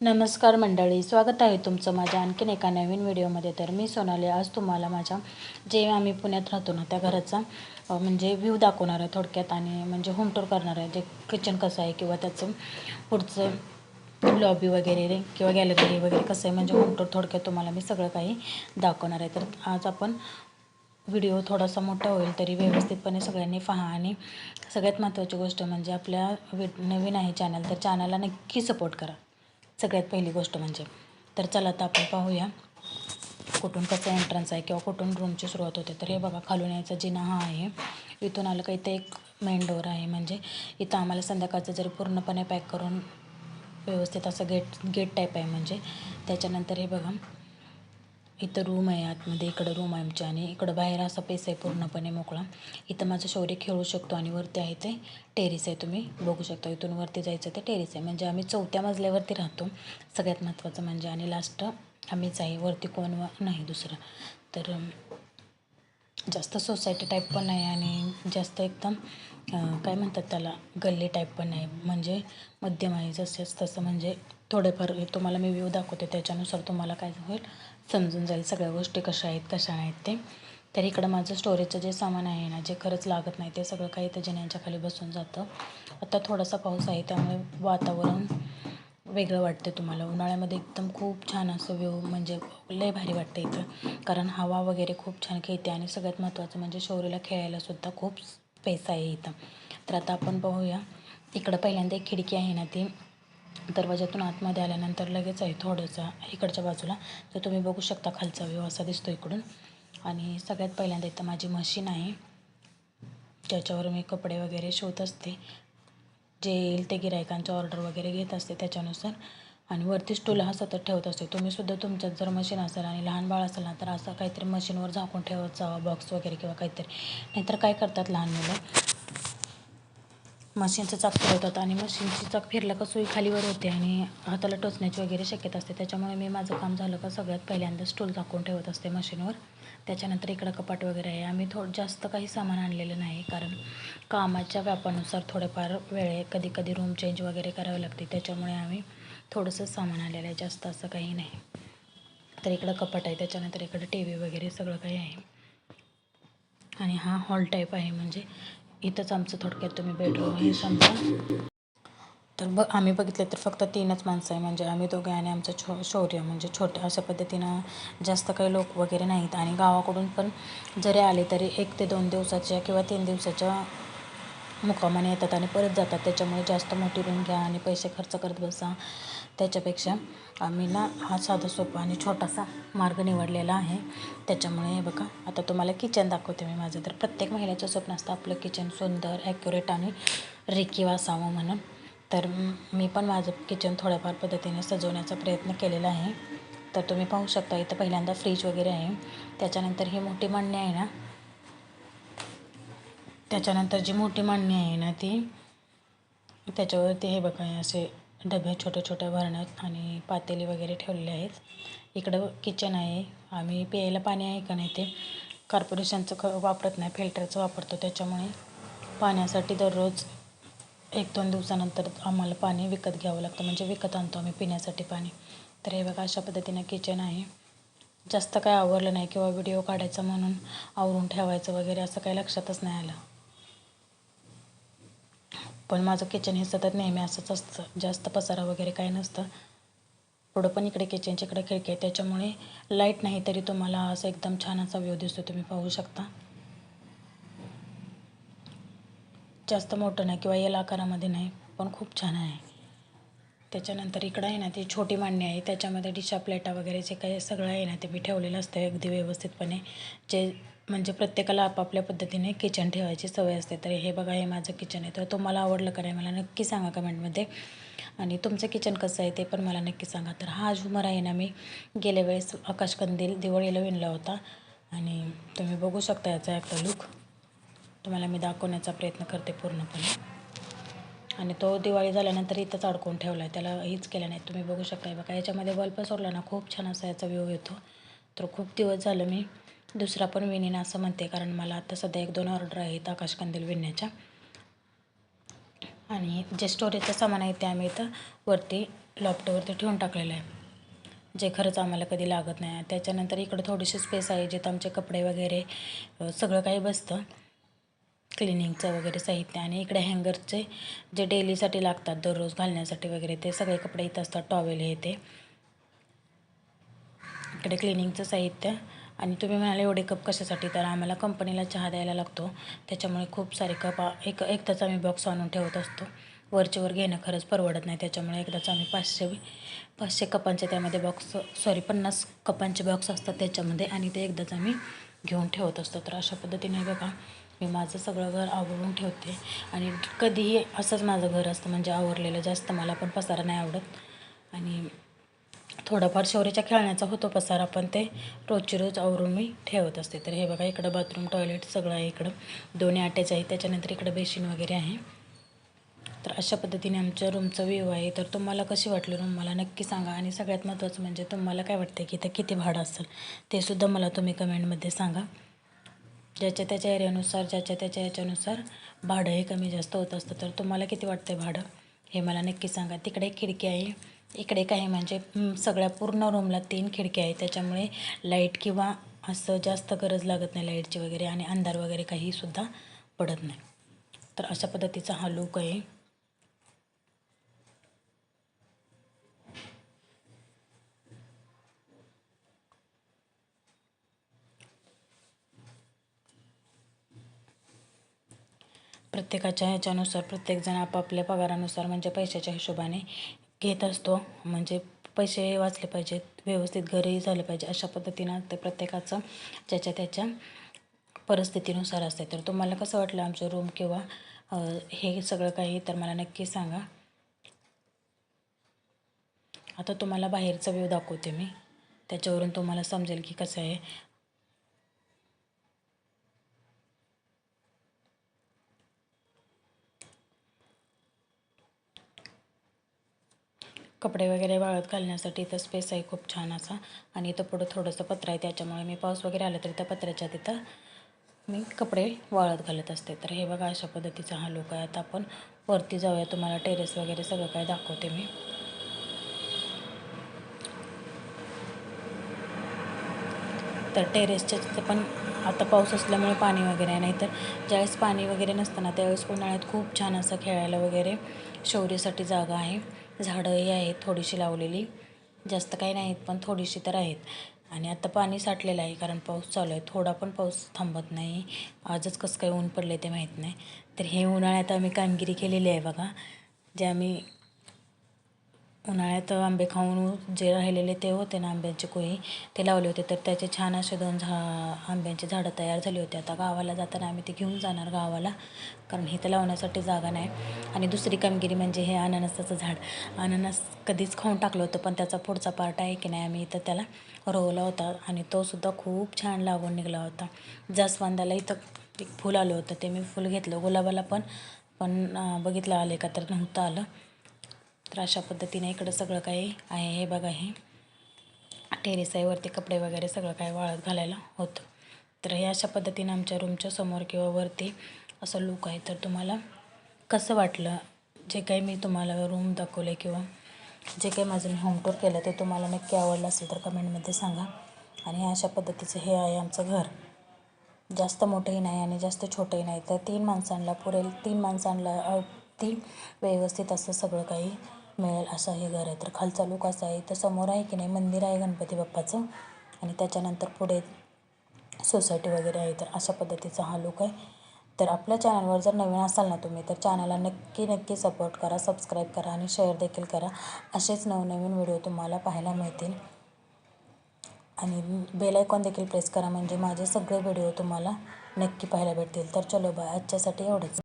नमस्कार मंडळी, स्वागत आहे तुमचं माझ्या आणखीन एका नवीन व्हिडिओमध्ये. तर मी सोनाली आज तुम्हाला माझ्या जे आम्ही पुण्यात राहतो ना त्या घराचा म्हणजे व्ह्यू दाखवणार आहे थोडक्यात, आणि म्हणजे होम टूर करणार आहे. जे किचन कसं आहे किंवा त्याचं पुढचं लॉबी वगैरे किंवा गॅलरी वगैरे कसं आहे, म्हणजे होम टूर थोडक्यात तुम्हाला मी सगळं काही दाखवणार आहे. तर आज आपण व्हिडिओ थोडासा मोठा होईल तरी व्यवस्थितपणे सगळ्यांनी पहा. आणि सगळ्यात महत्त्वाची गोष्ट म्हणजे आपल्या नवीन आहे चॅनल, तर चॅनलला नक्की सपोर्ट करा. सगळ्यात पहिली गोष्ट म्हणजे तर चला तर आपण पाहूया कुठून कसं एंट्रन्स आहे किंवा कुठून रूमची सुरुवात होते. तर हे बघा, खालून यायचा जिना हा आहे. इथून आलं का इथं एक मेन डोअर आहे. म्हणजे इथं आम्हाला संध्याकाळचं जरी पूर्णपणे पॅक करून व्यवस्थित असं गेट टाईप आहे. म्हणजे त्याच्यानंतर हे बघा, इथं रूम आहे आतमध्ये, इकडं रूम आहे आमच्या, आणि इकडं बाहेर असा पेस आहे पूर्णपणे मोकळा. इथं माझं शौर्य खेळू शकतो. आणि वरती आहे ते टेरिस आहे, तुम्ही बघू शकता. इथून वरती जायचं ते टेरिस आहे. म्हणजे आम्ही 4थ्या मजल्यावरती राहतो सगळ्यात महत्त्वाचं म्हणजे. आणि लास्ट आम्हीच आहे, वरती कोण नाही दुसरं. तर जास्त सोसायटी टाईप पण नाही आणि जास्त एकदम काय म्हणतात त्याला, गल्ली टाईप पण नाही. म्हणजे मध्यम आहे, जसंच तसं. म्हणजे थोडेफार तुम्हाला मी व्ह्यू दाखवते, त्याच्यानुसार तुम्हाला काय होईल समजून जाईल सगळ्या गोष्टी कशा आहेत कशा नाहीत ते. तर इकडं माझं स्टोरेजचं जे सामान आहे ना, जे खरंच लागत नाही ते सगळं काही त्या जिन्यांच्या खाली बसून जातं. आता थोडासा पाऊस आहे त्यामुळे वातावरण वेगळं वाटतं तुम्हाला. उन्हाळ्यामध्ये एकदम खूप छान असं व्ह्यू, म्हणजे लय भारी वाटतं इथं, कारण हवा वगैरे खूप छान खेळते. आणि सगळ्यात महत्त्वाचं म्हणजे शौर्यला खेळायलासुद्धा खूप स्पेस आहे इथं. तर आता आपण पाहूया. इकडं पहिल्यांदा एक खिडकी आहे ना, ती दरवाजातून आतमध्ये आल्यानंतर लगेच आहे थोडंसं इकडच्या बाजूला. तर तुम्ही बघू शकता खालचा व्ह्यू असा दिसतो इकडून. आणि सगळ्यात पहिल्यांदा इथं माझी मशीन आहे, त्याच्यावर मी कपडे वगैरे शिवत असते. जे येईल ते गिरायकांचं ऑर्डर वगैरे घेत असते त्याच्यानुसार. आणि वरती स्टूल हा सतत ठेवत असते. तुम्हीसुद्धा तुमच्यात जर मशीन असेल आणि लहान बाळ असेल ना, तर असं काहीतरी मशीनवर झाकून ठेवत जावा, बॉक्स वगैरे किंवा काहीतरी. नाहीतर काय करतात लहान मुलं, मशीनचं चाक फिरवतात आणि मशीनची चाक फिरलं का सुई खालीवर होते आणि हाताला टोचण्याची वगैरे शक्यता असते. त्याच्यामुळे मी माझं काम झालं का सगळ्यात पहिल्यांदा स्टूल झाकून ठेवत असते मशीनवर. त्याच्यानंतर इकडं कपाट वगैरे आहे. आम्ही जास्त काही सामान आणलेलं नाही, कारण कामाच्या व्यापानुसार थोडेफार कधी कधी रूम चेंज वगैरे करावी लागते. त्याच्यामुळे आम्ही थोडंसं सामान आणलेलं आहे, जास्त असं काही नाही. तर इकडं कपाट आहे, त्याच्यानंतर इकडं टी व्ही वगैरे सगळं काही आहे. आणि हा हॉल टाईप आहे. म्हणजे इथंच आमचं थोडक्यात तुम्ही बेडरूम हे समजा. तर आम्ही बघितलं तर फक्त 3च माणसं आहे. म्हणजे आम्ही दोघे आणि आमचं शौर्य. म्हणजे छोटं अशा पद्धतीनं, जास्त काही लोक वगैरे नाहीत. आणि गावाकडून पण जरी आले तरी 1 ते 2 दिवसाच्या किंवा 3 दिवसाच्या मुक्कामाने येतात आणि परत जातात. त्याच्यामुळे जास्त मोठी रूम घ्या आणि पैसे खर्च करत बसा, त्याच्यापेक्षा आम्ही ना हा साधा सोपा आणि छोटासा मार्ग निवडलेला आहे. त्याच्यामुळे हे बघा, आता तुम्हाला किचन दाखवते मी माझं. तर प्रत्येक महिलेचं स्वप्न असतं आपलं किचन सुंदर, ॲक्युरेट आणि रेखीव असावं म्हणून. तर मी पण माझं किचन थोड्याफार पद्धतीने सजवण्याचा प्रयत्न केलेला आहे. तर तुम्ही पाहू शकता इथं पहिल्यांदा फ्रीज वगैरे आहे. त्याच्यानंतर ही मोठी मांडणी आहे ना, त्याच्यानंतर जी मोठी मांडणी आहे ना ती, त्याच्यावरती हे बघा असे डबे छोट्या छोट्या भरण्यात आणि पातेली वगैरे ठेवलेले आहेत. इकडं किचन आहे. आम्ही प्यायला पाणी आहे का नाही ते कॉर्पोरेशनचं वापरत नाही, फिल्टरचं वापरतो. त्याच्यामुळे पाण्यासाठी दररोज 1-2 दिवसानंतर आम्हाला पाणी विकत घ्यावं लागतं. म्हणजे विकत आणतो आम्ही पिण्यासाठी पाणी. तर हे बघा, अशा पद्धतीनं किचन आहे. जास्त काय आवरलं नाही किंवा व्हिडिओ काढायचा म्हणून आवरून ठेवायचं वगैरे असं काही लक्षातच नाही आलं. पण माझं किचन हे सतत नेहमी असंच असतं, जास्त पसारा वगैरे काही नसतं. पुढं पण इकडे किचनच्या इकडे खिडकी आहे, त्याच्यामुळे लाईट नाही तरी तुम्हाला असं एकदम छान असा व्ह्यू दिसतो, तुम्ही पाहू शकता. जास्त मोठं नाही किंवा एल आकारामध्ये नाही, पण खूप छान आहे. त्याच्यानंतर इकडं आहे ना ती छोटी मांडणी आहे, त्याच्यामध्ये डिशा प्लेटा वगैरे जे काही सगळं आहे ना ते मी ठेवलेलं असतं अगदी व्यवस्थितपणे. जे म्हणजे प्रत्येकाला आपापल्या पद्धतीने किचन ठेवायची सवय असते. तर हे बघा, हे माझं किचन आहे. तर तुम्हाला आवडलं का नाही मला नक्की सांगा कमेंटमध्ये. आणि तुमचं किचन कसं आहे ते पण मला नक्की सांगा. तर हा झुमर आहे ना, मी गेल्या वेळेस आकाशकंदील दिवाळीला विणला होता. आणि तुम्ही बघू शकता याचा एकदा लुक तुम्हाला मी दाखवण्याचा प्रयत्न करते पूर्णपणे. आणि तो दिवाळी झाल्यानंतर इथंच अडकवून ठेवला आहे, त्याला हीच केलं नाही. तुम्ही बघू शकता बघा, याच्यामध्ये बल्ब सोडला ना खूप छान असा याचा व्ह्यू येतो. तर खूप दिवस झालं मी दुसरा पण विणीन असं म्हणते, कारण मला आता सध्या 1-2 ऑर्डर आहेत आकाशकंदील विणण्याच्या. आणि जे स्टोरेजचं सामान आहे ते आम्ही इथं वरती लॉफ्टवरती ठेवून टाकलेलं आहे, जे खरंच आम्हाला कधी लागत नाही. त्याच्यानंतर इकडं थोडीशी स्पेस आहे जिथं आमचे कपडे वगैरे सगळं काही बसतं, क्लिनिंगचं वगैरे साहित्य. आणि इकडे हँगरचे जे डेलीसाठी लागतात, दररोज घालण्यासाठी वगैरे, ते सगळे कपडे इथं असतात, टॉवेल हे ते. इकडे क्लिनिंगचं साहित्य. आणि तुम्ही म्हणाले एवढे कप कशासाठी, तर आम्हाला कंपनीला चहा द्यायला लागतो, त्याच्यामुळे खूप सारे कप एकदाच आम्ही बॉक्स आणून ठेवत असतो. वरचेवर घेणं खरंच परवडत नाही, त्याच्यामुळे एकदाच आम्ही 500 कपांचे त्यामध्ये बॉक्स, 50 कपांचे बॉक्स असतात त्याच्यामध्ये, आणि ते एकदाच आम्ही घेऊन ठेवत असतो. तर अशा पद्धतीने बघा, मी माझं सगळं घर आवरून ठेवते. आणि कधीही असंच माझं घर असतं, म्हणजे आवरलेलं. जास्त मला पण पसारा नाही आवडत, आणि थोडाफार शौर्याच्या खेळण्याचा होतो पसारा, पण ते रोजची रोज आवरून मी ठेवत असते. तर हे बघा, इकडं बाथरूम, टॉयलेट सगळं आहे. इकडं 2 अटॅच आहे, त्याच्यानंतर इकडं बेसिन वगैरे आहे. तर अशा पद्धतीने आमच्या रूमचा व्ह्यू आहे. तर तुम्हाला कशी वाटली रूम मला नक्की सांगा. आणि सगळ्यात महत्त्वाचं म्हणजे तुम्हाला काय वाटतं की इथं किती भाडं असेल, ते सुद्धा मला तुम्ही कमेंटमध्ये सांगा. ज्याच्या त्याच्या एरियानुसार, ज्याच्या त्याच्या याच्यानुसार भाडं हे कमी जास्त होत असतं. तर तुम्हाला किती वाटतं भाडं, हे मला नक्की सांगा. तिकडे एक खिडकी आहे, इकडे काय म्हणजे सगळ्या पूर्ण रूमला 3 खिडक्या आहेत, त्याच्यामुळे लाईट किंवा असं जास्त गरज लागत नाही लाईटची वगैरे, आणि अंधार वगैरे काहीसुद्धा पडत नाही. तर अशा पद्धतीचा हा लूक आहे. प्रत्येकाच्या ह्याच्यानुसार, प्रत्येकजण आपापल्या पगारानुसार, म्हणजे पैशाच्या हिशोबाने घेत असतो. म्हणजे पैसे वाचले पाहिजेत, व्यवस्थित घरही झालं पाहिजे, अशा पद्धतीनं ते प्रत्येकाचं ज्याच्या त्याच्या परिस्थितीनुसार असते. तर तुम्हाला कसं वाटलं आमचं रूम किंवा हे सगळं काही, तर मला नक्की सांगा. आता तुम्हाला बाहेरचा व्ह्यू दाखवते मी, त्याच्यावरून तुम्हाला समजेल की कसं आहे. कपडे वगैरे वाळत घालण्यासाठी इथं स्पेस आहे खूप छान असा. आणि इथं पुढं थोडंसं पत्र आहे, त्याच्यामुळे मी पाऊस वगैरे आला तरी त्या पत्र्याच्या तिथं मी कपडे वाळत घालत असते. तर हे बघा, अशा पद्धतीचा हा लूक आहे. आता आपण वरती जाऊया, तुम्हाला टेरेस वगैरे सगळं काय दाखवते मी. तर टेरेसच्या तिथं पण आता पाऊस असल्यामुळे पाणी वगैरे आहे, नाहीतर ज्यावेळेस पाणी वगैरे नसतं ना, त्यावेळेस उन्हाळ्यात खूप छान असं खेळायला वगैरे शौर्यासाठी जागा आहे. झाडंही आहेत थोडीशी लावलेली, जास्त काही नाहीत पण थोडीशी तर आहेत. आणि आता पाणी साठलेलं आहे, कारण पाऊस चालू आहे, थोडा पण पाऊस थांबत नाही. आजच कसं काय ऊन पडले ते माहीत नाही. तर हे उन्हाळ्यात आम्ही कामगिरी केलेली आहे बघा, जे आम्ही उन्हाळ्यात आंबे खाऊन जे राहिलेले ते होते ना आंब्यांचे कोई, ते लावले होते. तर त्याचे छान असे 2 आंब्यांची झाडं तयार झाली होती. आता गावाला जाताना आम्ही ते घेऊन जाणार गावाला, कारण इथं लावण्यासाठी जागा नाही. आणि दुसरी कामगिरी म्हणजे हे अननसाचं झाड. अननस कधीच खाऊन टाकलं होतं, पण त्याचा पुढचा पार्ट आहे की नाही, आम्ही इथं त्याला रोवला होता, आणि तो सुद्धा खूप छान लागून निघाला होता. जास्वंदाला इथं एक फुल आलं होतं, ते मी फुल घेतलं. गुलाबाला पण बघितलं आले का, तर नव्हतं आलं. तर अशा पद्धतीने इकडं सगळं काही आहे. हे बघा, हे टेरेस आहे, वरती कपडे वगैरे सगळं काही वाळत घालायला होतं. तर हे अशा पद्धतीने आमच्या रूमच्या समोर किंवा वरती असं लूक आहे. तर तुम्हाला कसं वाटलं जे काही मी तुम्हाला रूम दाखवले, किंवा जे काही माझं मी होम टूर केलं, ते तुम्हाला नक्की आवडलं असेल तर कमेंटमध्ये सांगा. आणि अशा पद्धतीचं हे आहे आमचं घर. जास्त मोठंही नाही आणि जास्त छोटंही नाही, तर 3 माणसांना पुरेल, 3 माणसांना अगदी व्यवस्थित असं सगळं काही मिळेल असं हे घर आहे. तर खालचा लूक असा आहे. तर समोर आहे की नाही मंदिर आहे गणपती बाप्पाचं, आणि त्याच्यानंतर पुढे सोसायटी वगैरे आहे. तर अशा पद्धतीचा हा लूक आहे. तर आपल्या चॅनलवर जर नवीन असाल ना तुम्ही, तर चॅनलला नक्की सपोर्ट करा, सबस्क्राईब करा आणि शेअर देखील करा. असेच नवनवीन व्हिडिओ तुम्हाला पाहायला मिळतील. आणि बेल आयकॉन देखील प्रेस करा, म्हणजे माझे सगळे व्हिडिओ तुम्हाला नक्की पाहायला भेटतील. तर चलो बाय, आजच्यासाठी एवढंच.